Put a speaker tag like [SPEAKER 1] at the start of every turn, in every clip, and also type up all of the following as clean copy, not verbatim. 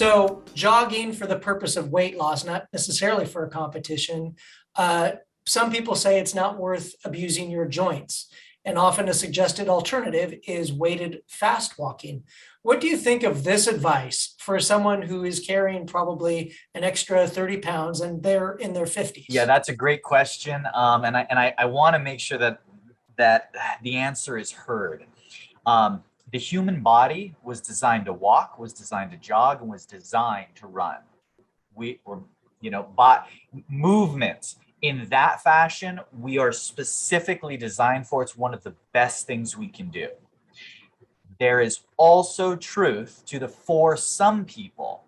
[SPEAKER 1] So jogging for the purpose of weight loss, not necessarily for a competition. Uh, some people say it's not worth abusing your joints. And often a suggested alternative is weighted fast walking. What do you think of this advice for someone who is carrying probably an extra 30 pounds and they're in their
[SPEAKER 2] Yeah,
[SPEAKER 1] 50s?
[SPEAKER 2] that's a great question. And I want to make sure that the answer is heard. The human body was designed to walk, was designed to jog, and was designed to run. We were, by movement in that fashion, we are specifically designed for. It's one of the best things we can do. There is also truth to the for some people,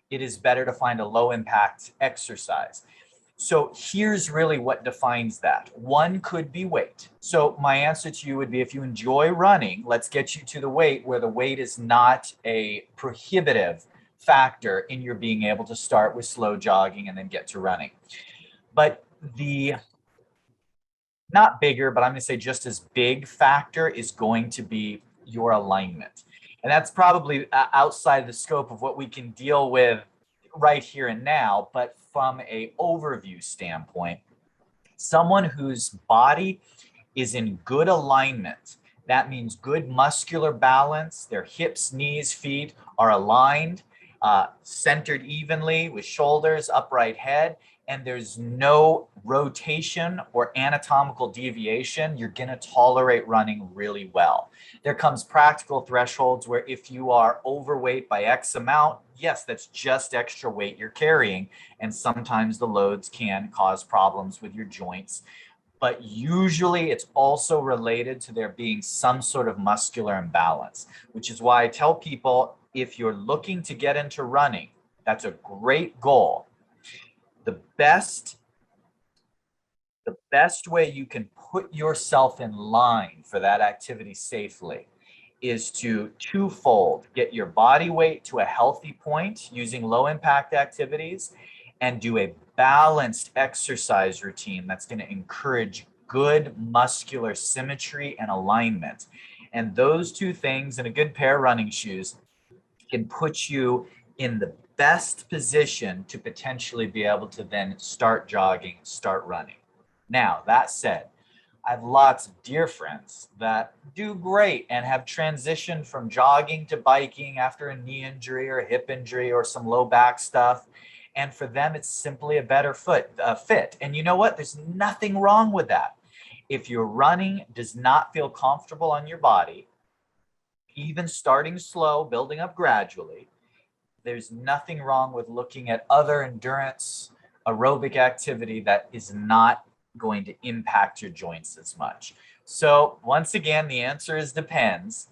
[SPEAKER 2] it is better to find a low impact exercise. So here's really what defines that. One could be weight. So my answer to you would be, if you enjoy running, let's get you to the weight where the weight is not a prohibitive factor in your being able to start with slow jogging and then get to running. But the not bigger, but I'm going to say just as big factor is going to be your alignment. And that's probably outside the scope of what we can deal with right here and now. But from a overview standpoint, someone whose body is in good alignment, that means good muscular balance, their hips, knees, feet are aligned, centered evenly with shoulders, upright head, and there's no rotation or anatomical deviation, you're going to tolerate running really well. There comes practical thresholds where if you are overweight by X amount, yes, that's just extra weight you're carrying. And sometimes the loads can cause problems with your joints. But usually it's also related to there being some sort of muscular imbalance, which is why I tell people, if you're looking to get into running, that's a great goal. The best way you can put yourself in line for that activity safely is to twofold: get your body weight to a healthy point using low impact activities, and do a balanced exercise routine that's going to encourage good muscular symmetry and alignment. And those two things and a good pair of running shoes can put you in the best position to potentially be able to then start jogging, start running. Now, that said, I have lots of dear friends that do great and have transitioned from jogging to biking after a knee injury or a hip injury or some low back stuff. And for them, it's simply a better fit. And you know what? There's nothing wrong with that. If your running does not feel comfortable on your body, even starting slow, building up gradually, there's nothing wrong with looking at other endurance aerobic activity that is not going to impact your joints as much. So once again, the answer is depends,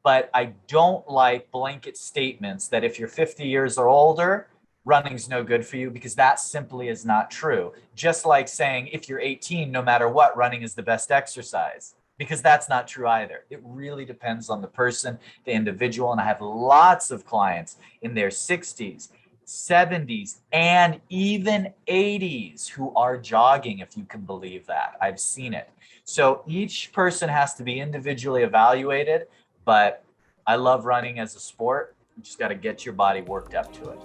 [SPEAKER 2] but I don't like blanket statements that if you're 50 years or older, running's no good for you, because that simply is not true. Just like saying if you're 18, no matter what, running is the best exercise, because that's not true either. It really depends on the person, the individual. And I have lots of clients in their 60s, 70s, and even 80s who are jogging, if you can believe that. I've seen it. So each person has to be individually evaluated, but I love running as a sport. You just got to get your body worked up to it.